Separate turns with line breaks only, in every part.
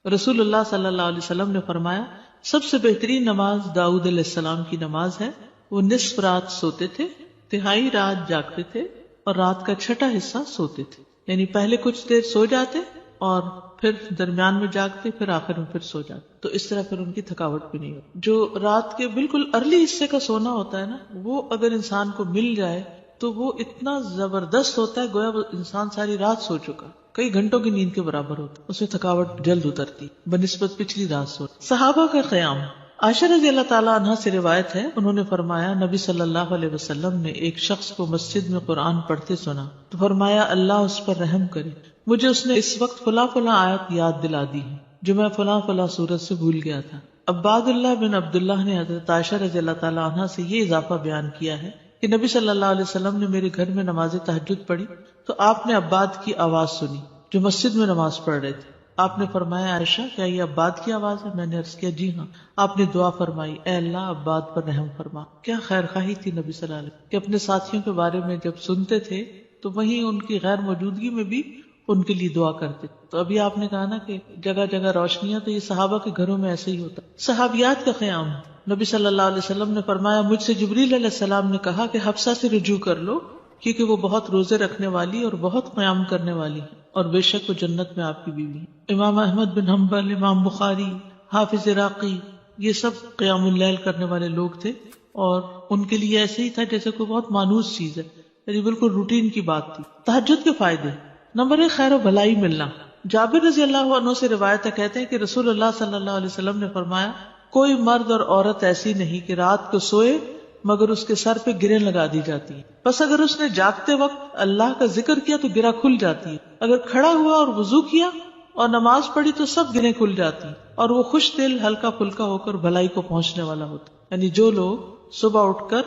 رسول اللہ صلی اللہ علیہ وسلم نے فرمایا سب سے بہترین نماز داؤد علیہ السلام کی نماز ہے. وہ نصف رات سوتے تھے، تہائی رات جاگتے تھے اور رات کا چھٹا حصہ سوتے تھے. یعنی پہلے کچھ دیر سو جاتے اور پھر درمیان میں جاگتے، پھر آخر میں پھر سو جاتے. تو اس طرح پھر ان کی تھکاوٹ بھی نہیں ہوتی. جو رات کے بالکل ارلی حصے کا سونا ہوتا ہے نا، وہ اگر انسان کو مل جائے تو وہ اتنا زبردست ہوتا ہے گویا وہ انسان ساری رات سو چکا، کئی گھنٹوں کی نیند کے برابر ہوتا ہے. اس میں تھکاوٹ جلد اترتی بنسبت پچھلی رات سو. صحابہ کا قیام. عائشہ رضی اللہ تعالیٰ عنہ سے روایت ہے، انہوں نے فرمایا نبی صلی اللہ علیہ وسلم نے ایک شخص کو مسجد میں قرآن پڑھتے سنا تو فرمایا اللہ اس پر رحم کرے، مجھے اس نے اس وقت فلاں فلاں آیت یاد دلا دی ہے جو میں فلاں فلاں سورت سے بھول گیا تھا. عباد اللہ بن عبداللہ نے حضرت عائشہ رضی اللہ تعالیٰ عنہ سے یہ اضافہ بیان کیا ہے کہ نبی صلی اللہ علیہ وسلم نے میرے گھر میں نماز تہجد پڑھی تو آپ نے عباد کی آواز سنی جو مسجد میں نماز پڑھ رہے تھے. آپ نے فرمایا عائشہ کیا یہ عباد کی آواز ہے؟ میں نے عرض کیا جی ہاں. آپ نے دعا فرمائی اے اللہ عباد پر رحم فرما. کیا خیر خواہی تھی نبی صلی اللہ علیہ وسلم کہ اپنے ساتھیوں کے بارے میں جب سنتے تھے تو وہیں ان کی غیر موجودگی میں بھی ان کے لیے دعا کرتے. تو ابھی آپ نے کہا نا کہ جگہ جگہ روشنیاں، تو یہ صحابہ کے گھروں میں ایسے ہی ہوتا. صحابیات کا قیام. نبی صلی اللہ علیہ وسلم نے فرمایا مجھ سے جبریل علیہ السلام نے کہا کہ حفصہ سے رجوع کر لو کیونکہ وہ بہت روزے رکھنے والی اور بہت قیام کرنے والی ہے اور بے شک وہ جنت میں آپ کی بیوی ہے. امام احمد بن حنبل، امام بخاری، حافظ عراقی، یہ سب قیام اللیل کرنے والے لوگ تھے اور ان کے لیے ایسے ہی تھا جیسے کوئی بہت مانوس چیز ہے، یعنی بالکل روٹین کی بات تھی. تہجد کے فائدے. نمبر 1 خیر و بھلائی ملنا. جابر رضی اللہ عنہ سے روایت ہے، کہتے ہیں کہ رسول اللہ صلی اللہ علیہ وسلم نے فرمایا کوئی مرد اور عورت ایسی نہیں کہ رات کو سوئے مگر اس کے سر پہ گریں لگا دی جاتی ہیں. بس اگر اس نے جاگتے وقت اللہ کا ذکر کیا تو گرہ کھل جاتی ہے. اگر کھڑا ہوا اور وضو کیا اور نماز پڑھی تو سب گریں کھل جاتی ہیں اور وہ خوش دل ہلکا پھلکا ہو کر بھلائی کو پہنچنے والا ہوتا. یعنی جو لوگ صبح اٹھ کر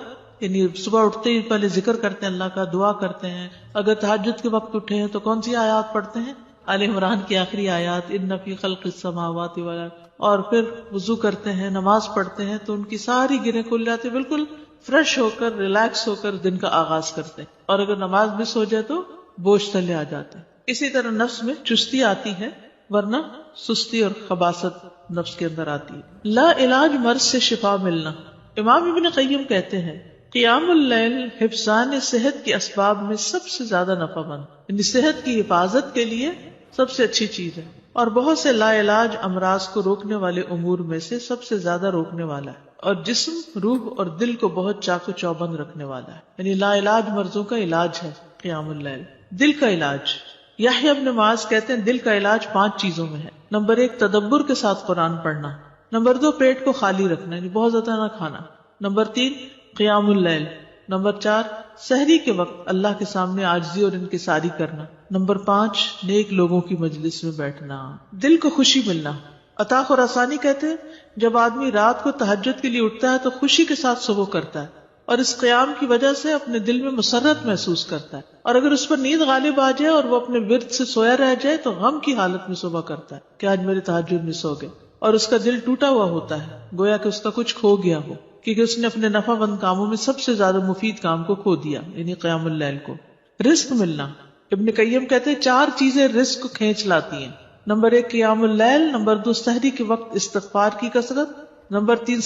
صبح اٹھتے ہی پہلے ذکر کرتے ہیں، اللہ کا دعا کرتے ہیں، اگر تہجد کے وقت اٹھے ہیں تو کون سی آیات پڑھتے ہیں؟ آل عمران کی آخری آیات، ان فی خلق السماوات والارض، اور پھر وضو کرتے ہیں، نماز پڑھتے ہیں تو ان کی ساری گریں کھل جاتی، بالکل فریش ہو کر ریلیکس ہو کر دن کا آغاز کرتے ہیں. اور اگر نماز مس ہو جائے تو بوجھ تلے آ جاتے ہیں. اسی طرح نفس میں چستی آتی ہے ورنہ سستی اور خباثت نفس کے اندر آتی ہے. لا علاج مرض سے شفا ملنا. امام ابن قیم کہتے ہیں قیام اللیل حفظان صحت کے اسباب میں سب سے زیادہ نفع مند، یعنی صحت کی حفاظت کے لیے سب سے اچھی چیز ہے اور بہت سے لا علاج امراض کو روکنے والے امور میں سے سب سے زیادہ روکنے والا ہے اور جسم، روح اور دل کو بہت چاق و چوبند رکھنے والا ہے. یعنی لا علاج مرضوں کا علاج ہے قیام اللیل. دل کا علاج. یحییٰ ابن معاذ کہتے ہیں دل کا علاج 5 چیزوں میں ہے. نمبر 1 تدبر کے ساتھ قرآن پڑھنا. نمبر 2 پیٹ کو خالی رکھنا، یعنی بہت زیادہ نہ کھانا. نمبر 3 قیام اللیل. نمبر 4 سحری کے وقت اللہ کے سامنے عاجزی اور انکساری کرنا. نمبر 5 نیک لوگوں کی مجلس میں بیٹھنا. دل کو خوشی ملنا. عطا خراسانی کہتے ہیں جب آدمی رات کو تہجد کے لیے اٹھتا ہے تو خوشی کے ساتھ صبح کرتا ہے اور اس قیام کی وجہ سے اپنے دل میں مسرت محسوس کرتا ہے، اور اگر اس پر نیند غالب آ جائے اور وہ اپنے ورد سے سویا رہ جائے تو غم کی حالت میں صبح کرتا ہے کہ آج میرے تہجد مس ہو گئے، اور اس کا دل ٹوٹا ہوا ہوتا ہے گویا کہ اس کا کچھ کھو گیا ہو، کیونکہ اس نے اپنے نفع مند کاموں میں سب سے زیادہ مفید کام کو کھو دیا، یعنی قیام اللیل کو. رزق ملنا. ابن قیم کہتے ہیں 4 چیزیں رزق کو کھینچ لاتی ہیں. نمبر 1 قیام اللیل. نمبر 2 سحری کے وقت استغفار کی کثرت. نمبر 3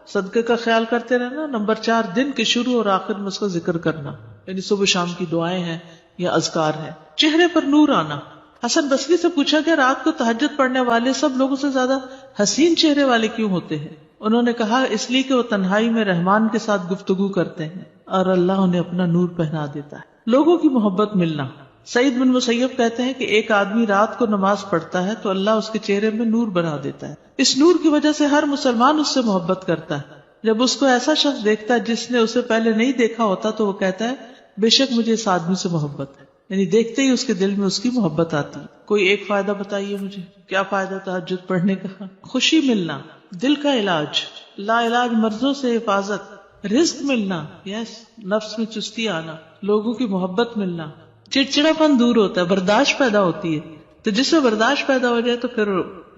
صدقے کا خیال کرتے رہنا. نمبر 4 دن کے شروع اور آخر میں اس کا ذکر کرنا، یعنی صبح شام کی دعائیں ہیں یا اذکار ہیں. چہرے پر نور آنا. حسن بصری سے پوچھا کہ رات کو تہجد پڑھنے والے سب لوگوں سے زیادہ حسین چہرے والے کیوں ہوتے ہیں؟ انہوں نے کہا اس لیے کہ وہ تنہائی میں رحمان کے ساتھ گفتگو کرتے ہیں اور اللہ انہیں اپنا نور پہنا دیتا ہے. لوگوں کی محبت ملنا. سعید بن مسیب کہتے ہیں کہ ایک آدمی رات کو نماز پڑھتا ہے تو اللہ اس کے چہرے میں نور بنا دیتا ہے. اس نور کی وجہ سے ہر مسلمان اس سے محبت کرتا ہے. جب اس کو ایسا شخص دیکھتا ہے جس نے اسے پہلے نہیں دیکھا ہوتا تو وہ کہتا ہے بے شک مجھے اس آدمی سے محبت ہے، یعنی دیکھتے ہی اس کے دل میں اس کی محبت آتی ہے. کوئی ایک فائدہ بتائیے مجھے، کیا فائدہ تہجد پڑھنے کا؟ خوشی ملنا. دل کا علاج. لا علاج مرضوں سے حفاظت. رزق ملنا. یس. نفس میں چستی آنا. لوگوں کی محبت ملنا. چڑچڑا پن دور ہوتا ہے، برداشت پیدا ہوتی ہے. تو جس میں برداشت پیدا ہو جائے تو پھر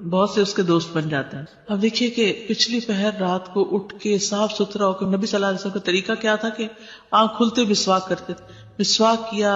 بہت سے اس کے دوست بن جاتے ہیں. اب دیکھیے کہ پچھلی پہر رات کو اٹھ کے صاف ستھرا ہو کے نبی صلی اللہ علیہ وسلم کا طریقہ کیا تھا کہ آنکھ کھلتے مسواک کرتے تھے. مسواک کیا،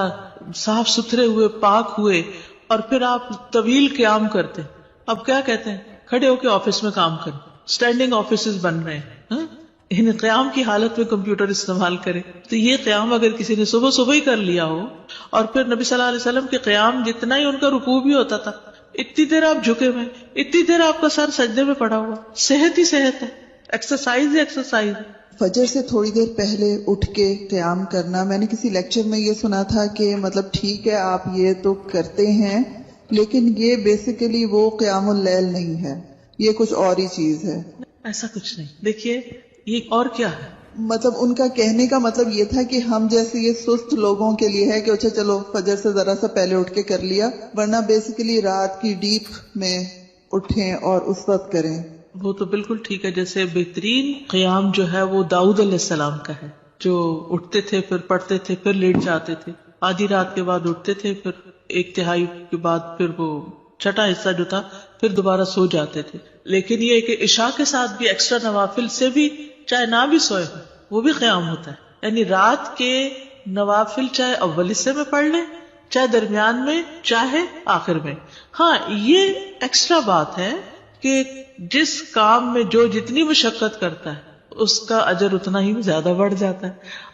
صاف ستھرے ہوئے، پاک ہوئے، اور پھر آپ طویل قیام کرتے. اب کیا کہتے ہیں, کھڑے ہو کے آفس میں کام کریں, اسٹینڈنگ آفیسز بن رہے ہیں, یعنی قیام کی حالت میں کمپیوٹر استعمال کرے. تو یہ قیام اگر کسی نے صبح صبح ہی کر لیا ہو, اور پھر نبی صلی اللہ علیہ وسلم کے قیام جتنا ہی ان کا رکوع بھی ہوتا تھا, اتنی دیر آپ جھکے ہوئے, اتنی دیر آپ کا سر سجدے میں پڑا ہوا, صحت ہی صحت ہے, ایکسرسائز ہی ایکسرسائز.
فجر سے تھوڑی دیر پہلے اٹھ کے قیام کرنا, میں نے کسی لیکچر میں یہ سنا تھا کہ مطلب ٹھیک ہے آپ یہ تو کرتے ہیں, لیکن یہ بیسیکلی وہ قیام اللیل نہیں ہے, یہ کچھ اور ہی چیز ہے.
ایسا کچھ نہیں. دیکھیے یہ اور کیا ہے,
مطلب ان کا کہنے کا مطلب یہ تھا کہ ہم جیسے یہ سست لوگوں کے لیے ہے کہ اچھا چلو فجر سے ذرا سا پہلے اٹھ کے کر لیا, ورنہ بیسیکلی رات کی ڈیپ میں اٹھیں اور اس وقت کریں. وہ
تو بالکل ٹھیک ہے. جیسے بہترین قیام جو ہے وہ داؤد علیہ السلام کا ہے, جو اٹھتے تھے پھر پڑھتے تھے پھر لیٹ جاتے تھے, آدھی رات کے بعد اٹھتے تھے پھر ایک تہائی کے بعد پھر وہ چھٹا حصہ جو تھا پھر دوبارہ سو جاتے تھے. لیکن یہ کہ عشاء کے ساتھ بھی ایکسٹرا نوافل سے بھی چاہے نہ بھی سوئے وہ بھی قیام ہوتا ہے. یعنی رات کے نوافل چاہے اول حصے میں پڑھ لیں, چاہے درمیان میں, چاہے آخر میں. ہاں یہ ایکسٹرا بات ہے کہ جس کام میں جو جتنی مشقت کرتا ہے اس کا اجر اتنا ہی زیادہ بڑھ جاتا ہے.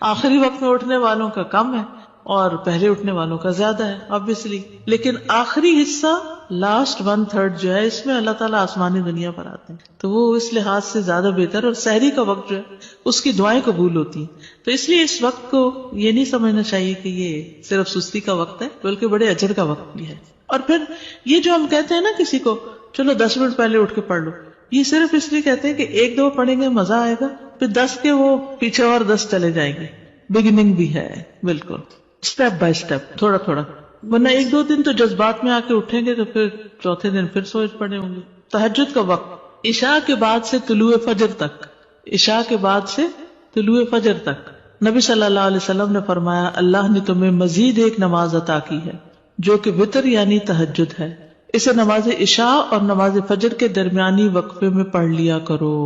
آخری وقت میں اٹھنے والوں کا کم ہے اور پہلے اٹھنے والوں کا زیادہ ہے obviously. لیکن آخری حصہ لاسٹ 1/3 جو ہے اس میں اللہ تعالیٰ آسمانی دنیا پر آتے ہیں, تو وہ اس لحاظ سے زیادہ بہتر. اور سحری کا وقت جو ہے اس کی دعائیں قبول ہوتی ہیں, تو اس لیے اس وقت کو یہ نہیں سمجھنا چاہیے کہ یہ صرف سستی کا وقت ہے, بلکہ بڑے اجر کا وقت بھی ہے. اور پھر یہ جو ہم کہتے ہیں نا کسی کو چلو 10 منٹ پہلے اٹھ کے پڑھ لو, یہ صرف اس لیے کہتے ہیں کہ ایک دو پڑھیں گے مزہ آئے گا, پھر 10 کے وہ پیچھے اور 10 چلے جائیں گے. بگننگ بھی ہے بالکل, اسٹیپ بائی اسٹیپ, تھوڑا تھوڑا. ورنہ ایک دو دن تو جذبات میں آ کے اٹھیں گے تو پھر چوتھے دن پھر سوچ پڑے ہوں گے. تہجد کا وقت عشاء کے بعد سے طلوع فجر تک, عشاء کے بعد سے طلوع فجر تک. نبی صلی اللہ علیہ وسلم نے فرمایا اللہ نے تمہیں مزید ایک نماز عطا کی ہے جو کہ وتر یعنی تہجد ہے, اسے نماز عشاء اور نماز فجر کے درمیانی وقفے میں پڑھ لیا کرو.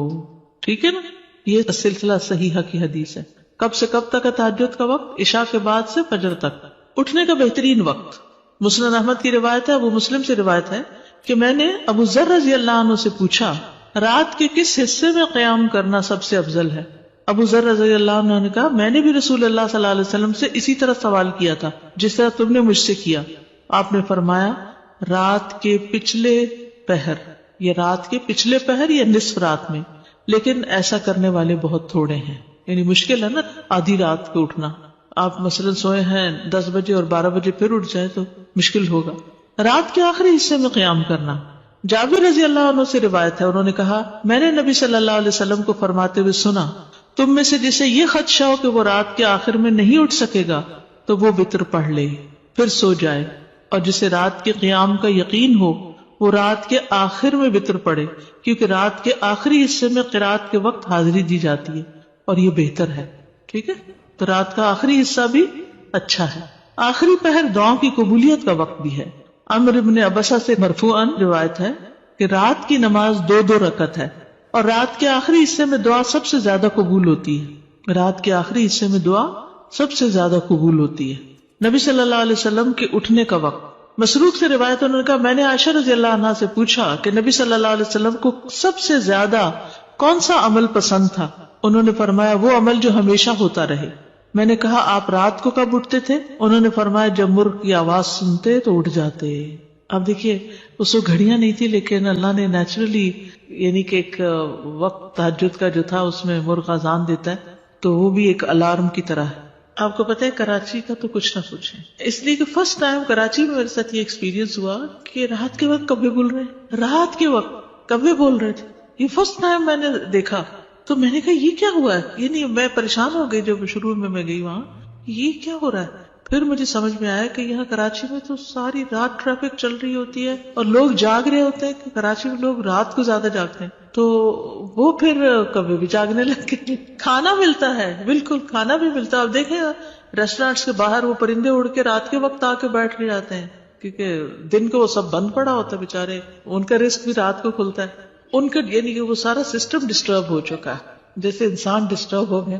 ٹھیک ہے نا, یہ سلسلہ صحیحہ کی حدیث ہے. کب سے کب تک ہے تہجد کا وقت؟ عشاء کے بعد سے فجر تک. اٹھنے کا بہترین وقت مسند احمد کی روایت ہے, ابو مسلم سے روایت ہے کہ میں نے ابو ذر رضی اللہ عنہ سے پوچھا رات کے کس حصے میں قیام کرنا سب سے افضل ہے؟ ابو ذر رضی اللہ عنہ نے کہا میں نے بھی رسول اللہ صلی اللہ علیہ وسلم سے اسی طرح سوال کیا تھا جس طرح تم نے مجھ سے کیا. آپ نے فرمایا رات کے پچھلے پہر, یا رات کے پچھلے پہر یا نصف رات میں, لیکن ایسا کرنے والے بہت تھوڑے ہیں. یعنی مشکل ہے نا آدھی رات کو اٹھنا. آپ مثلا سوئے ہیں 10 بجے اور 12 بجے پھر اٹھ جائے تو مشکل ہوگا. رات کے آخری حصے میں قیام کرنا. جابر رضی اللہ عنہ سے روایت ہے, انہوں نے کہا میں نے نبی صلی اللہ علیہ وسلم کو فرماتے ہوئے سنا تم میں سے جسے یہ خدشہ ہو کہ وہ رات کے آخر میں نہیں اٹھ سکے گا تو وہ وتر پڑھ لے پھر سو جائے, اور جسے رات کے قیام کا یقین ہو وہ رات کے آخر میں وتر پڑھے, کیونکہ رات کے آخری حصے میں قرات کے وقت حاضری دی جاتی ہے اور یہ بہتر ہے. ٹھیک ہے, تو رات کا آخری حصہ بھی اچھا ہے. آخری پہر دعاؤں کی قبولیت کا وقت بھی ہے. عمرو ابن ابسہ سے مرفوعاً روایت ہے کہ رات کی نماز 2 رکعت ہے اور رات کے آخری حصے میں دعا سب سے زیادہ قبول ہوتی ہے. رات کے آخری حصے میں دعا سب سے زیادہ قبول ہوتی ہے. نبی صلی اللہ علیہ وسلم کے اٹھنے کا وقت. مسروق سے روایت انہوں نے کہا میں نے عائشہ رضی اللہ عنہا سے پوچھا کہ نبی صلی اللہ علیہ وسلم کو سب سے زیادہ کون سا عمل پسند تھا؟ انہوں نے فرمایا وہ عمل جو ہمیشہ ہوتا رہے. میں نے کہا آپ رات کو کب اٹھتے تھے؟ انہوں نے فرمایا جب مرغ کی آواز سنتے تو اٹھ جاتے. اب دیکھیے اس کو گھڑیاں نہیں تھی, لیکن اللہ نے نیچرلی یعنی کہ ایک وقت تہجد کا جو تھا اس میں مرغ اذان دیتا ہے تو وہ بھی ایک الارم کی طرح ہے. آپ کو پتہ ہے کراچی کا تو کچھ نہ پوچھیں, اس لیے کہ فرسٹ ٹائم کراچی میں میرے ساتھ یہ ایکسپیرینس ہوا کہ رات کے وقت کبھی بول رہے ہیں, رات کے وقت کبھی بول رہے تھے. یہ فرسٹ ٹائم میں نے دیکھا تو میں نے کہا یہ کیا ہوا ہے, یہ نہیں, میں پریشان ہو گئی جب شروع میں گئی وہاں, یہ کیا ہو رہا ہے. پھر مجھے سمجھ میں آیا کہ یہاں کراچی میں تو ساری رات ٹریفک چل رہی ہوتی ہے اور لوگ جاگ رہے ہوتے ہیں, کہ کراچی میں لوگ رات کو زیادہ جاگتے ہیں, تو وہ پھر کبھی بھی جاگنے لگے. کھانا ملتا ہے, بالکل کھانا بھی ملتا ہے. اب دیکھیں ریسٹورینٹس کے باہر وہ پرندے اڑ کے رات کے وقت آ کے بیٹھ کے جاتے ہیں, کیونکہ دن کو وہ سب بند پڑا ہوتا ہے بیچارے, ان کا رزق بھی رات کو کھلتا ہے. ان کا یعنی کہ وہ سارا سسٹم ڈسٹرب ہو چکا ہے. جیسے انسان ڈسٹرب ہو گئے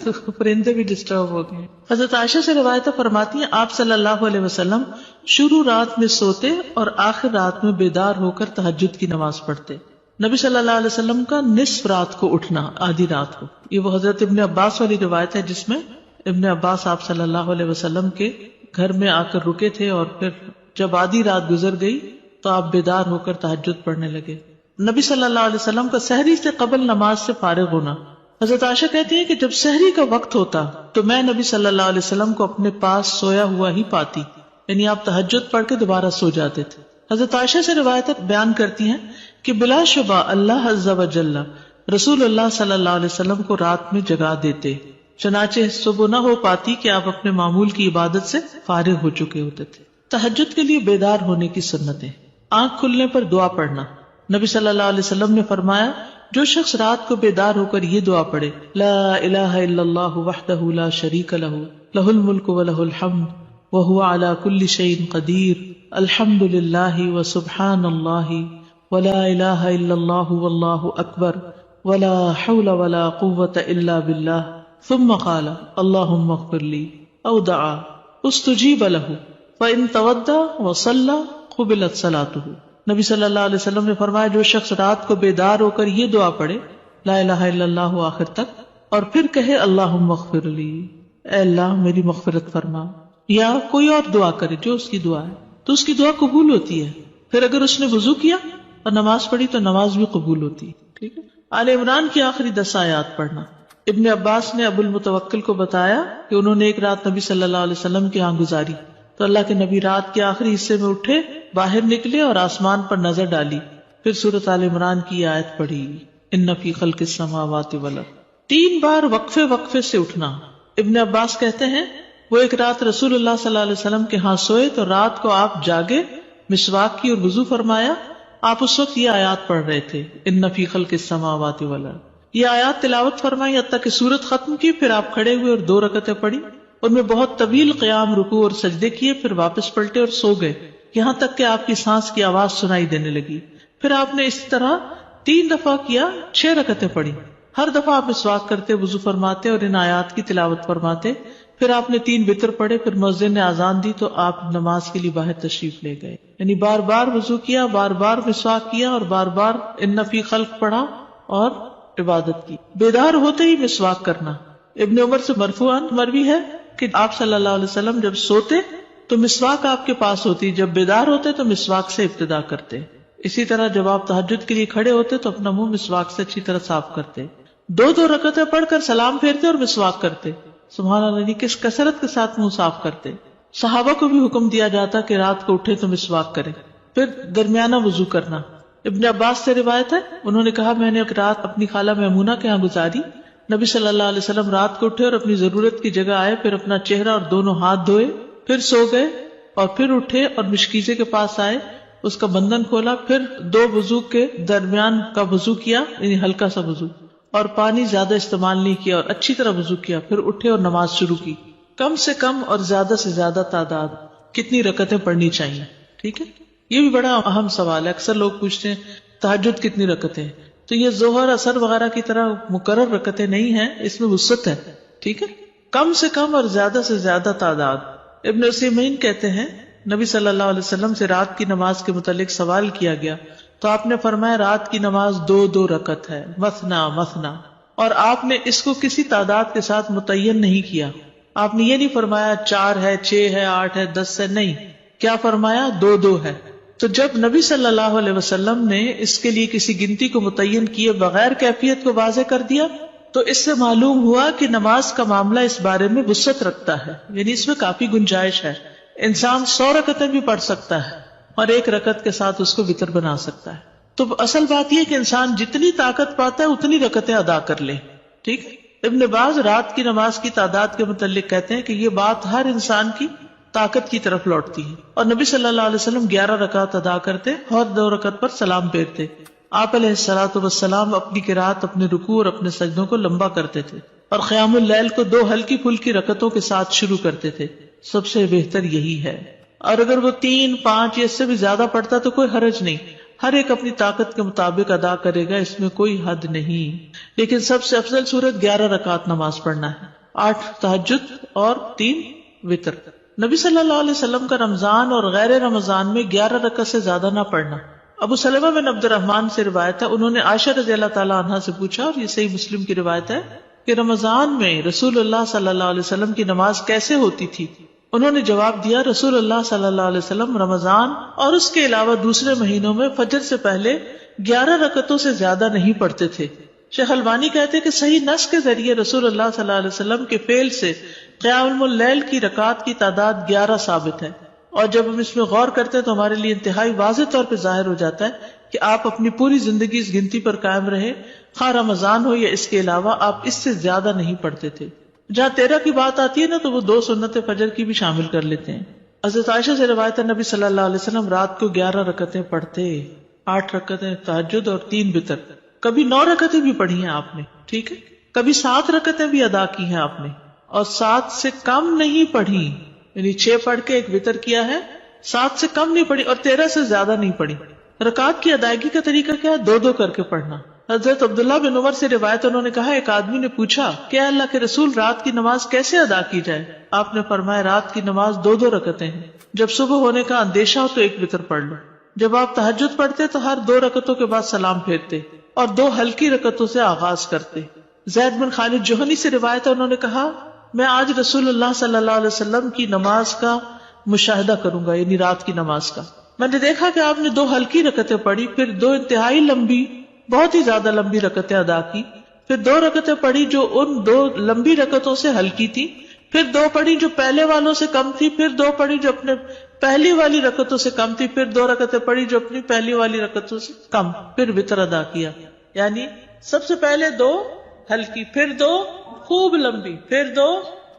تو پرندے بھی ڈسٹرب ہو گئے. حضرت عائشہ سے روایت فرماتی ہیں آپ صلی اللہ علیہ وسلم شروع رات میں سوتے اور آخر رات میں بیدار ہو کر تہجد کی نماز پڑھتے. نبی صلی اللہ علیہ وسلم کا نصف رات کو اٹھنا، آدھی رات کو، یہ وہ حضرت ابن عباس والی روایت ہے جس میں ابن عباس آپ صلی اللہ علیہ وسلم کے گھر میں آ کر رکے تھے اور پھر جب آدھی رات گزر گئی تو آپ بیدار ہو کر تہجد پڑھنے لگے. نبی صلی اللہ علیہ وسلم کا سحری سے قبل نماز سے فارغ ہونا. حضرت عائشہ کہتی ہیں کہ جب سحری کا وقت ہوتا تو میں نبی صلی اللہ علیہ وسلم کو اپنے پاس سویا ہوا ہی پاتی، یعنی آپ تہجد پڑھ کے دوبارہ سو جاتے تھے. حضرت عائشہ سے روایت بیان کرتی ہیں کہ بلا شبہ اللہ عز و جل رسول اللہ صلی اللہ علیہ وسلم کو رات میں جگا دیتے، چنانچہ صبح نہ ہو پاتی کہ آپ اپنے معمول کی عبادت سے فارغ ہو چکے ہوتے تھے. تہجد کے لیے بیدار ہونے کی سنتیں. آنکھ کھلنے پر دعا پڑھنا. نبی صلی اللہ علیہ وسلم نے فرمایا جو شخص رات کو بیدار ہو کر یہ دعا پڑھے لا الہ الا اللہ وحدہ لا شریک لہ لہ الملک ولہ الحمد وہو علی کل شیء قدیر الحمد للہ وسبحان اللہ ولا الہ الا اللہ واللہ اکبر ولا حول ولا قوة الا باللہ ثم قال اللہم اغفر لی او دعا استجیب لہ فإن تودع وصلى قبلت صلاته. نبی صلی اللہ علیہ وسلم نے فرمایا جو شخص رات کو بیدار ہو کر یہ دعا پڑھے لا الہ الا اللہ آخر تک اور پھر کہے اللہم اغفر لی، اے اللہ میری مغفرت فرما، یا کوئی اور دعا کرے جو اس کی دعا ہے تو اس کی دعا قبول ہوتی ہے. پھر اگر اس نے وضو کیا اور نماز پڑھی تو نماز بھی قبول ہوتی ہے. ٹھیک ہے. آل عمران کی آخری 10 آیات پڑھنا. ابن عباس نے ابو المتوکل کو بتایا کہ انہوں نے ایک رات نبی صلی اللہ علیہ وسلم کے ہاں گزاری تو اللہ کے نبی رات کے آخری حصے میں اٹھے، باہر نکلے اور آسمان پر نظر ڈالی، پھر سورۃ آل عمران کی آیت پڑھی ان فی خلق السماوات والارض. 3 بار وقفے سے اٹھنا. ابن عباس کہتے ہیں وہ ایک رات رسول اللہ صلی اللہ علیہ وسلم کے ہاں سوئے تو رات کو آپ جاگے، مسواک کی اور وضو فرمایا. آپ اس وقت یہ آیات پڑھ رہے تھے ان فی خلق السماوات والارض. یہ آیات تلاوت فرمائی حتیٰ کہ سورت ختم کی، پھر آپ کھڑے ہوئے اور 2 رکعتیں پڑھی. ان میں بہت طویل قیام، رکوع اور سجدے کیے، پھر واپس پلٹے اور سو گئے یہاں تک کہ آپ کی سانس کی آواز سنائی دینے لگی. پھر آپ نے اسی طرح 3 دفعہ کیا، 6 رکعتیں پڑھی. ہر دفعہ آپ مسواک کرتے، وضو فرماتے اور ان آیات کی تلاوت فرماتے. پھر آپ نے 3 وتر پڑھے، پھر مؤذن نے اذان دی تو آپ نماز کے لیے باہر تشریف لے گئے. یعنی بار بار وضو کیا، بار بار مسواک کیا اور بار بار ان فی خلق پڑھا اور عبادت کی. بیدار ہوتے ہی مسواک کرنا. ابن عمر سے مرفوعاً مروی ہے کہ آپ صلی اللہ علیہ وسلم جب سوتے تو مسواک آپ کے پاس ہوتی، جب بیدار ہوتے تو مسواک سے ابتدا کرتے. اسی طرح جب آپ تہجد کے لیے کھڑے ہوتے تو اپنا منہ مسواک سے اچھی طرح صاف کرتے. 2 رکعتیں پڑھ کر سلام پھیرتے اور مسواک کرتے. سبحان اللہ، کس کثرت کے ساتھ منہ صاف کرتے. صحابہ کو بھی حکم دیا جاتا کہ رات کو اٹھے تو مسواک کرے. پھر درمیانہ وضو کرنا. ابن عباس سے روایت ہے انہوں نے کہا میں نے ایک رات اپنی خالہ میمونہ کے ہاں گزاری. نبی صلی اللہ علیہ وسلم رات کو اٹھے اور اپنی ضرورت کی جگہ آئے، پھر اپنا چہرہ اور دونوں ہاتھ دھوئے، پھر سو گئے اور پھر اٹھے اور مشکیزے کے پاس آئے، اس کا بندھن کھولا، پھر 2 وضو کے درمیان کا وضو کیا، یعنی ہلکا سا وضو، اور پانی زیادہ استعمال نہیں کیا اور اچھی طرح وضو کیا، پھر اٹھے اور نماز شروع کی. کم سے کم اور زیادہ سے زیادہ تعداد کتنی رکعتیں پڑھنی چاہیے. ٹھیک ہے. یہ بھی بڑا اہم سوال ہے. اکثر لوگ پوچھتے ہیں تہجد کتنی رکعتیں، تو یہ ظہر اثر وغیرہ کی طرح مقرر رکعتیں نہیں ہیں، اس میں وسعت ہے. ٹھیک ہے. کم سے کم اور زیادہ سے زیادہ تعداد. ابن عثیمین کہتے ہیں نبی صلی اللہ علیہ وسلم سے رات کی نماز کے متعلق سوال کیا گیا تو آپ نے فرمایا رات کی نماز 2 رکعت ہے، مثنا مثنا، اور آپ نے اس کو کسی تعداد کے ساتھ متعین نہیں کیا. آپ نے یہ نہیں فرمایا 4 ہے، 6 ہے، 8 ہے، 10 ہے، نہیں. کیا فرمایا؟ 2 ہے. تو جب نبی صلی اللہ علیہ وسلم نے اس کے لیے کسی گنتی کو متعین کیے بغیر کیفیت کو واضح کر دیا تو اس سے معلوم ہوا کہ نماز کا معاملہ اس بارے میں وسعت رکھتا ہے، یعنی اس میں کافی گنجائش ہے. انسان 100 رکعتیں بھی پڑھ سکتا ہے اور 1 رکعت کے ساتھ اس کو وتر بنا سکتا ہے. تو اصل بات یہ کہ انسان جتنی طاقت پاتا ہے اتنی رکعتیں ادا کر لے. ٹھیک. ابن باز رات کی نماز کی تعداد کے متعلق کہتے ہیں کہ یہ بات ہر انسان کی طاقت کی طرف لوٹتی ہے، اور نبی صلی اللہ علیہ وسلم 11 رکعت ادا کرتے اور 2 رکعت پر سلام پھیرتے. آپ علیہ الصلوۃ والسلام اپنی قرات، اپنے رکوع اور اپنے سجدوں کو لمبا کرتے تھے اور قیام اللیل کو 2 ہلکی پھلکی رکعتوں کے ساتھ شروع کرتے تھے. سب سے بہتر یہی ہے. اور اگر وہ 3، 5 یا اس سے بھی زیادہ پڑھتا تو کوئی حرج نہیں. ہر ایک اپنی طاقت کے مطابق ادا کرے گا، اس میں کوئی حد نہیں. لیکن سب سے افضل صورت 11 رکعت نماز پڑھنا ہے، 8 تہجد اور 3 وتر. نبی صلی اللہ علیہ وسلم کا رمضان اور غیر رمضان میں 11 رکعت سے زیادہ نہ پڑھنا. ابو سلمہ بن عبد الرحمن سے روایت ہے، انہوں نے عائشہ رضی اللہ تعالیٰ عنہا سے پوچھا، اور یہ صحیح مسلم کی روایت ہے، کہ رمضان میں رسول اللہ صلی اللہ علیہ وسلم کی نماز کیسے ہوتی تھی؟ انہوں نے جواب دیا، رسول اللہ صلی اللہ علیہ وسلم رمضان اور اس کے علاوہ دوسرے مہینوں میں فجر سے پہلے 11 رکعتوں سے زیادہ نہیں پڑھتے تھے. شیخ البانی کہتے کہ صحیح نص کے ذریعے رسول اللہ صلی اللہ علیہ وسلم کے فعل سے قیام اللیل کی رکعات کی تعداد 11 ثابت ہے، اور جب ہم اس میں غور کرتے ہیں تو ہمارے لیے انتہائی واضح طور پہ ظاہر ہو جاتا ہے کہ آپ اپنی پوری زندگی اس گنتی پر قائم رہے، خواہ رمضان ہو یا اس کے علاوہ آپ اس سے زیادہ نہیں پڑھتے تھے. جہاں 13 کی بات آتی ہے نا تو وہ 2 سنت فجر کی بھی شامل کر لیتے ہیں. حضرت عائشہ سے روایت ہے، نبی صلی اللہ علیہ وسلم رات کو 11 رکعتیں پڑھتے، 8 رکعتیں تہجد اور 3 وتر. کبھی 9 رکعتیں بھی پڑھی ہیں آپ نے، ٹھیک ہے، کبھی 7 رکعتیں بھی ادا کی ہیں آپ نے، اور 7 سے کم نہیں پڑھی، یعنی 6 پڑھ کے 1 وتر کیا ہے، 7 سے کم نہیں پڑھی اور 13 سے زیادہ نہیں پڑھی. رکعات کی ادائیگی کا طریقہ کیا ہے؟ 2 کر کے پڑھنا. حضرت عبداللہ بن عمر سے روایت، انہوں نے کہا، ایک آدمی نے پوچھا کہ اللہ کے رسول رات کی نماز کیسے ادا کی جائے؟ آپ نے فرمایا، رات کی نماز 2 رکعتیں ہیں، جب صبح ہونے کا اندیشہ ہو تو 1 وتر پڑھ لو. جب آپ تہجد پڑھتے تو ہر 2 رکعتوں کے بعد سلام پھیرتے اور 2 ہلکی رکعتوں سے آغاز کرتے. زید بن خالد جوہنی سے روایت ہے، انہوں نے کہا، میں آج رسول اللہ صلی اللہ علیہ وسلم کی نماز کا مشاہدہ کروں گا، یعنی رات کی نماز کا. میں نے دیکھا کہ آپ نے 2 ہلکی رکعتیں پڑھی، پھر 2 انتہائی لمبی، بہت ہی زیادہ لمبی رکعتیں ادا کی، پھر 2 رکعتیں پڑھی جو ان 2 لمبی رکعتوں سے ہلکی تھی، پھر 2 پڑھی جو پہلے والوں سے کم تھی، پھر 2 پڑھی جو اپنے پہلی والی رکعتوں سے کم تھی، پھر 2 رکعتیں پڑھی جو اپنی پہلی والی رکعتوں سے کم، پھر وتر ادا کیا. یعنی سب سے پہلے 2 ہلکی، پھر 2 خوب لمبی، پھر 2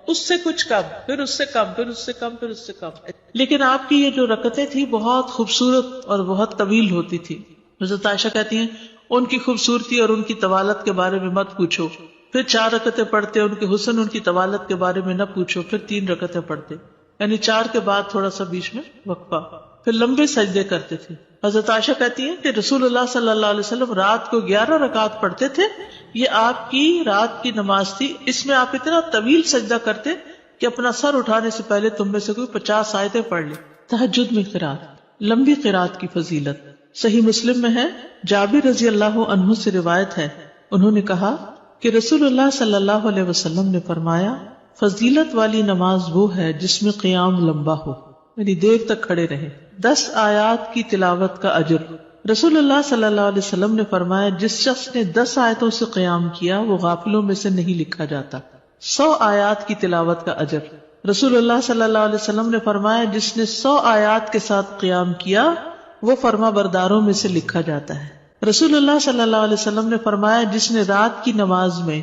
اس سے کچھ کم، پھر اس سے کم، پھر اس سے کم، پھر اس سے کم. لیکن آپ کی یہ جو رکعتیں تھی بہت خوبصورت اور بہت طویل ہوتی تھی. حضرت عائشہ کہتی ہیں، ان کی خوبصورتی اور ان کی طوالت کے بارے میں مت پوچھو. پھر 4 رکعتیں پڑھتے، ان کے حسن، ان کی طوالت کے بارے میں نہ پوچھو. پھر 3 رکعتیں پڑھتے، یعنی 4 کے بعد تھوڑا سا بیچ میں وقفہ. پھر لمبے سجدے کرتے تھے. حضرت عائشہ کہتی ہیں کہ رسول اللہ صلی اللہ علیہ وسلم رات کو 11 رکعات پڑھتے تھے. یہ آپ کی رات کی نماز تھی. اس میں آپ اتنا طویل سجدہ کرتے کہ اپنا سر اٹھانے سے پہلے تم میں سے کوئی 50 آیتیں پڑھ لے. تہجد میں قرات، لمبی قرات کی فضیلت صحیح مسلم میں ہے. جابر رضی اللہ عنہ سے روایت ہے، انہوں نے کہا کہ رسول اللہ صلی اللہ علیہ وسلم نے فرمایا، فضیلت والی نماز وہ ہے جس میں قیام لمبا ہو، یعنی دیر تک کھڑے رہے. 10 آیات کی تلاوت کا اجر. رسول اللہ صلی اللہ علیہ وسلم نے فرمایا، جس شخص نے 10 آیتوں سے قیام کیا وہ غافلوں میں سے نہیں لکھا جاتا. 100 آیات کی تلاوت کا اجر. رسول اللہ صلی اللہ علیہ وسلم نے فرمایا، جس نے 100 آیات کے ساتھ قیام کیا وہ فرما برداروں میں سے لکھا جاتا ہے. رسول اللہ صلی اللہ علیہ وسلم نے فرمایا، جس نے رات کی نماز میں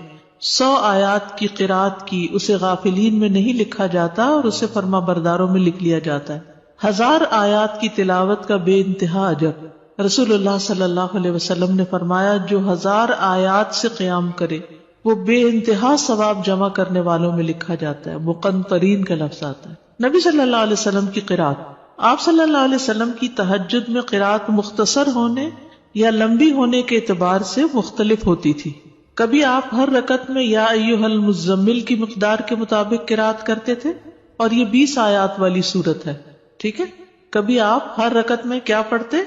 100 آیات کی قرات کی اسے غافلین میں نہیں لکھا جاتا اور اسے فرما برداروں میں لکھ لیا جاتا ہے. 1000 آیات کی تلاوت کا بے انتہا اجر. رسول اللہ صلی اللہ علیہ وسلم نے فرمایا، جو 1000 آیات سے قیام کرے وہ بے انتہا ثواب جمع کرنے والوں میں لکھا جاتا ہے. مقنطرین کا لفظ آتا ہے. نبی صلی اللہ علیہ وسلم کی قرات. آپ صلی اللہ علیہ وسلم کی تہجد میں قرات مختصر ہونے یا لمبی ہونے کے اعتبار سے مختلف ہوتی تھی. کبھی آپ ہر رکعت میں یا ایھا المزمل کی مقدار کے مطابق قرات کرتے تھے، اور یہ 20 آیات والی سورت ہے، ٹھیک ہے. کبھی آپ ہر رکعت میں کیا پڑھتے؟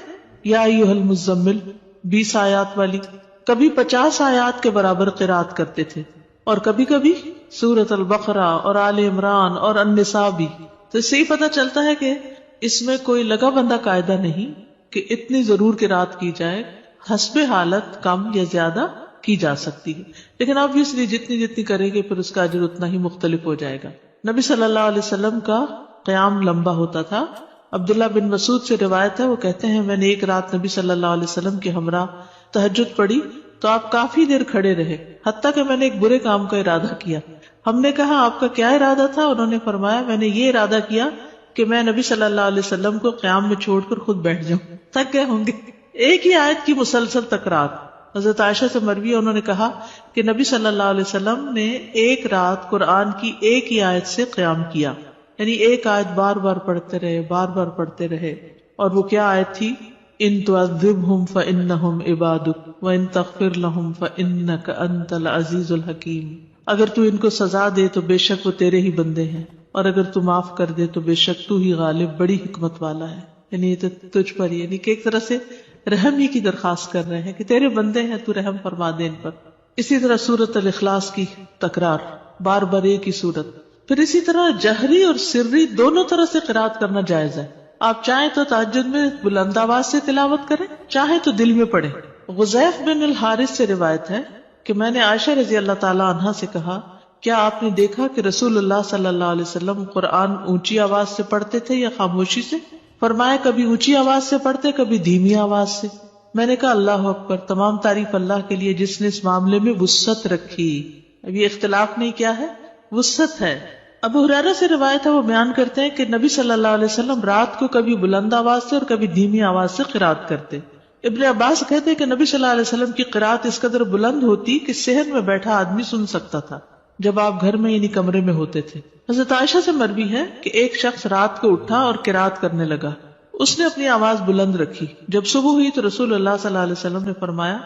یا ایھا المزمل 20 آیات والی. کبھی 50 آیات کے برابر قرات کرتے تھے، اور کبھی کبھی سورۃ البقرہ اور آل عمران اور النساء بھی. تو اس سے ہی پتہ چلتا ہے کہ اس میں کوئی لگا بندہ قاعدہ نہیں کہ اتنی ضرور قرات کی جائے، حسب حالت کم یا زیادہ کی جا سکتی ہے، لیکن obviously جتنی کریں گے پھر اس کا اجر اتنا ہی مختلف ہو جائے گا. نبی صلی اللہ علیہ وسلم کا قیام لمبا ہوتا تھا. عبداللہ بن مسعود سے روایت ہے، وہ کہتے ہیں، میں نے ایک رات نبی صلی اللہ علیہ وسلم کے ہمراہ تہجد پڑھی تو آپ کافی دیر کھڑے رہے، حتیٰ کہ میں نے ایک برے کام کا ارادہ کیا. ہم نے کہا، آپ کا کیا ارادہ تھا؟ انہوں نے فرمایا، میں نے یہ ارادہ کیا کہ میں نبی صلی اللہ علیہ وسلم کو قیام میں چھوڑ کر خود بیٹھ جاؤں. تھک گئے ہوں گے. ایک ہی آیت کی مسلسل تکرار. حضرت عائشہ سے مروی ہے، انہوں نے کہا کہ نبی صلی اللہ علیہ وسلم نے ایک رات قرآن کی ایک ہی آیت سے قیام کیا، یعنی ایک آیت بار بار پڑھتے رہے. اور وہ کیا آیت تھی؟ ان تعذبہم فانہم عبادک وان تغفر لہم فانک انت العزیز الحکیم. اگر تو ان کو سزا دے تو بے شک وہ تیرے ہی بندے ہیں، اور اگر تو معاف کر دے تو بے شک تو ہی غالب بڑی حکمت والا ہے. یعنی یہ تو تجھ پر ہی، یعنی کہ ایک طرح سے رحم ہی کی درخواست کر رہے ہیں کہ تیرے بندے ہیں، تو رحم فرما دے ان پر. اسی طرح سورۃ الاخلاص کی تکرار، بار بار ایک ہی سورت. پھر اسی طرح جہری اور سری دونوں طرح سے قرات کرنا جائز ہے. آپ چاہیں تو تہجد میں بلند آواز سے تلاوت کریں، چاہیں تو دل میں پڑھیں. غزیف بن الحارث سے روایت ہے کہ میں نے عائشہ رضی اللہ تعالی عنہا سے کہا، کیا آپ نے دیکھا کہ رسول اللہ صلی اللہ علیہ وسلم قرآن اونچی آواز سے پڑھتے تھے یا خاموشی سے؟ فرمایا کبھی اونچی آواز سے پڑھتے، کبھی دھیمی آواز سے. میں نے کہا اللہ اکبر، تمام تعریف اللہ کے لیے جس نے اس معاملے میں وسعت رکھی. اب یہ اختلاف نہیں، کیا ہے؟ وسعت ہے. ابو ہریرہ سے روایت ہے، وہ بیان کرتے ہیں کہ نبی صلی اللہ علیہ وسلم رات کو کبھی بلند آواز سے اور کبھی دھیمی آواز سے قرات کرتے. ابن عباس کہتے ہیں کہ نبی صلی اللہ علیہ وسلم کی قرات اس قدر بلند ہوتی کہ صحن میں بیٹھا آدمی سن سکتا تھا جب آپ گھر میں یعنی کمرے میں ہوتے تھے. حضرت عائشہ سے مروی ہے کہ ایک شخص رات کو اٹھا اور قرات کرنے لگا. اس نے اپنی آواز بلند رکھی. جب صبح ہوئی تو رسول اللہ صلی اللہ علیہ وسلم نے فرمایا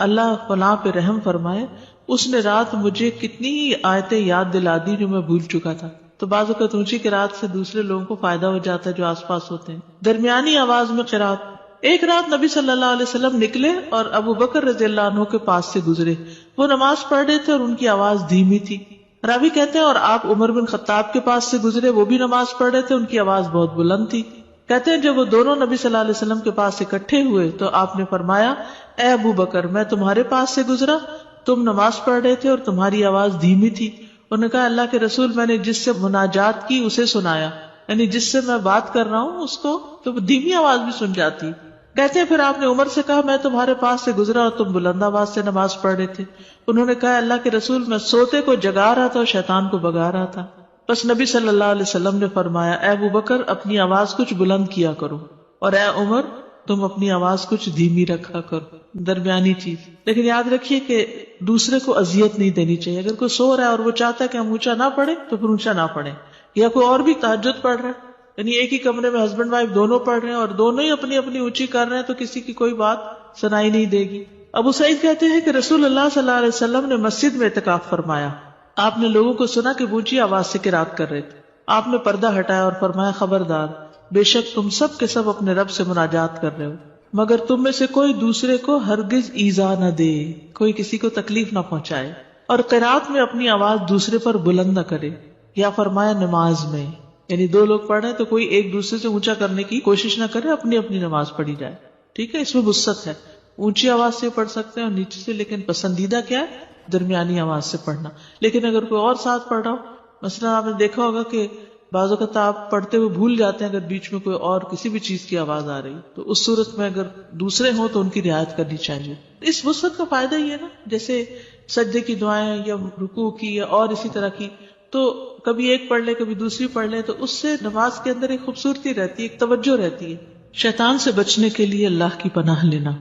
اللہ فلاں پہ رحم فرمائے، اس نے رات مجھے کتنی ہی آیتیں یاد دلا دی جو میں بھول چکا تھا. تو بعض اوقات اونچی قرات سے دوسرے لوگوں کو فائدہ ہو جاتا ہے جو آس پاس ہوتے ہیں. درمیانی آواز میں قرات. ایک رات نبی صلی اللہ علیہ وسلم نکلے اور ابو بکر رضی اللہ عنہ کے پاس سے گزرے. وہ نماز پڑھ رہے تھے اور ان کی آواز دھیمی تھی. راوی کہتے ہیں اور آپ عمر بن خطاب کے پاس سے گزرے، وہ بھی نماز پڑھ رہے تھے، ان کی آواز بہت بلند تھی. کہتے ہیں جب وہ دونوں نبی صلی اللہ علیہ وسلم کے پاس اکٹھے ہوئے تو آپ نے فرمایا اے ابو بکر، میں تمہارے پاس سے گزرا، تم نماز پڑھ رہے تھے اور تمہاری آواز دھیمی تھی. انہوں نے کہا اللہ کے رسول، میں نے جس سے مناجات کی اسے سنایا، یعنی جس سے میں بات کر رہا ہوں اس کو تو دھیمی آواز بھی سن جاتی. کہتے ہیں پھر آپ نے عمر سے کہا میں تمہارے پاس سے گزرا اور تم بلند آواز سے نماز پڑھ رہے تھے. انہوں نے کہا اللہ کے رسول، میں سوتے کو جگا رہا تھا اور شیطان کو بگا رہا تھا. بس نبی صلی اللہ علیہ وسلم نے فرمایا اے ابو بکر، اپنی آواز کچھ بلند کیا کرو، اور اے عمر، تم اپنی آواز کچھ دھیمی رکھا کرو. درمیانی چیز. لیکن یاد رکھیے کہ دوسرے کو اذیت نہیں دینی چاہیے. اگر کوئی سو رہا ہے اور وہ چاہتا ہے کہ ہم اونچا نہ پڑھیں تو پھر اونچا نہ پڑھیں. یا کوئی اور بھی تہجد پڑھ رہا ہے، یعنی ایک ہی کمرے میں ہسبینڈ وائف دونوں پڑھ رہے ہیں اور دونوں ہی اپنی اپنی اونچی کر رہے ہیں تو کسی کی کوئی بات سنائی نہیں دے گی. ابو سعید کہتے ہیں کہ رسول اللہ صلی اللہ علیہ وسلم نے مسجد میں اعتکاف فرمایا. آپ نے لوگوں کو سنا کہ اونچی آواز سے قرات کر رہے تھے. آپ نے پردہ ہٹایا اور فرمایا خبردار، بے شک تم سب کے سب اپنے رب سے مناجات کر رہے ہو، مگر تم میں سے کوئی دوسرے کو ہرگز ایذا نہ دے، کوئی کسی کو تکلیف نہ پہنچائے، اور قرات میں اپنی آواز دوسرے پر بلند نہ کرے. یا فرمایا نماز میں، یعنی دو لوگ پڑھ رہے ہیں تو کوئی ایک دوسرے سے اونچا کرنے کی کوشش نہ کرے، اپنی اپنی نماز پڑھی جائے. ٹھیک ہے، اس میں وسعت ہے. اونچی آواز سے پڑھ سکتے ہیں اور نیچے سے، لیکن پسندیدہ کیا ہے؟ درمیانی آواز سے پڑھنا. لیکن اگر کوئی اور ساتھ پڑھ رہا ہو، مثلا آپ نے دیکھا ہوگا کہ بعض اوقات آپ پڑھتے ہوئے بھول جاتے ہیں اگر بیچ میں کوئی اور کسی بھی چیز کی آواز آ رہی تو اس صورت میں اگر دوسرے ہوں تو ان کی رعایت کرنی چاہیے. اس وسعت کا فائدہ یہ ہے نا، جیسے سجدے کی دعائیں یا رکوع کی یا اور اسی طرح کی، تو کبھی ایک پڑھ لے کبھی دوسری پڑھ لے تو اس سے نماز کے اندر ایک خوبصورتی رہتی ہے، ایک توجہ رہتی ہے. شیطان سے بچنے کے لیے اللہ کی پناہ لینا.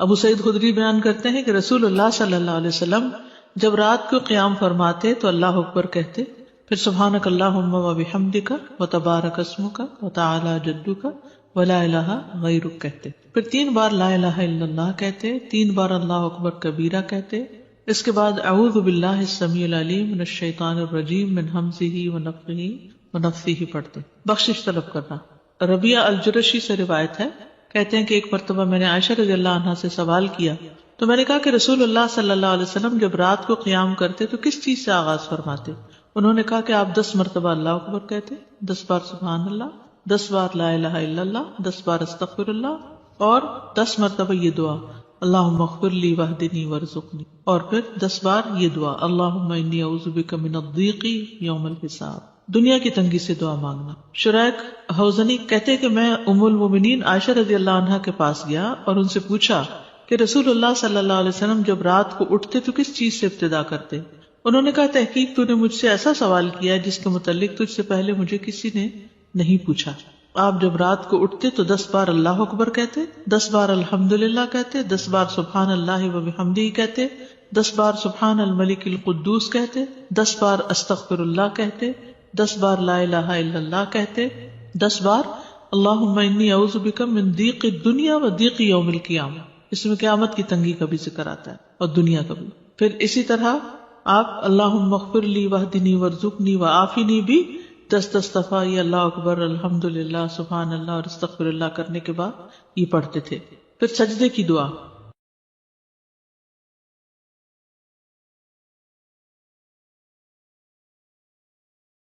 ابو سعید خدری بیان کرتے ہیں کہ رسول اللہ صلی اللہ علیہ وسلم جب رات کو قیام فرماتے تو اللہ اکبر کہتے، پھر سبحانک اللہم و بحمدک و تبارک اسمک و تعالی جدک و لا الہ غیرک کہتے، پھر 3 بار لا الہ الا اللہ کہتے، 3 بار اللہ اکبر کبیرہ کہتے. اس کے بعد اعوذ باللہ السمیع العلیم من الشیطان الرجیم من ہمزہ و نفخہ و نفثہ پڑھتے. بخشش طلب کرنا. ربیہ الجرشی سے روایت ہے، کہتے ہیں کہ ایک مرتبہ میں نے عائشہ رضی اللہ عنہا سے سوال کیا تو میں نے کہا کہ رسول اللہ صلی اللہ علیہ وسلم جب رات کو قیام کرتے تو کس چیز سے آغاز فرماتے؟ انہوں نے کہا کہ آپ 10 مرتبہ اللہ اکبر کہتے، 10 بار سبحان اللہ، 10 بار لا الہ الا اللہ، 10 بار استغفر اللہ، اور 10 مرتبہ یہ دعا اللہم اغفر لی واہدنی وارزقنی، اور پھر 10 بار یہ دعا اللہم انی اعوذ بک من الضیق یوم الحساب، دنیا کی تنگی سے دعا مانگنا. شریک حوزنی کہتے کہ میں ام المومنین عائشہ رضی اللہ عنہا کے پاس گیا اور ان سے پوچھا کہ رسول اللہ صلی اللہ علیہ وسلم جب رات کو اٹھتے تو کس چیز سے ابتدا کرتے؟ انہوں نے کہا تحقیق تو نے مجھ سے ایسا سوال کیا جس کے متعلق تجھ سے پہلے مجھے کسی نے نہیں پوچھا. آپ جب رات کو اٹھتے تو 10 بار اللہ اکبر کہتے، 10 بار الحمدللہ کہتے، 10 بار سبحان اللہ و بحمدہ کہتے، 10 بار سبحان الملک القدوس کہتے، 10 بار استغفر اللہ کہتے، 10 بار لا الہ الا اللہ کہتے، 10 بار اللہم انی اعوذ بک من ضیق الدنیا و ضیق یوم القیامہ، اس میں قیامت کی تنگی کا بھی ذکر آتا ہے اور دنیا کا بھی. پھر اسی طرح آپ اللہم اغفر لی واہدنی وارزقنی وعافنی بھی 10 دفعہ یہ اللہ اکبر الحمدللہ سبحان اللہ اور استغفر اللہ کرنے کے بعد یہ پڑھتے تھے. پھر سجدے کی دعا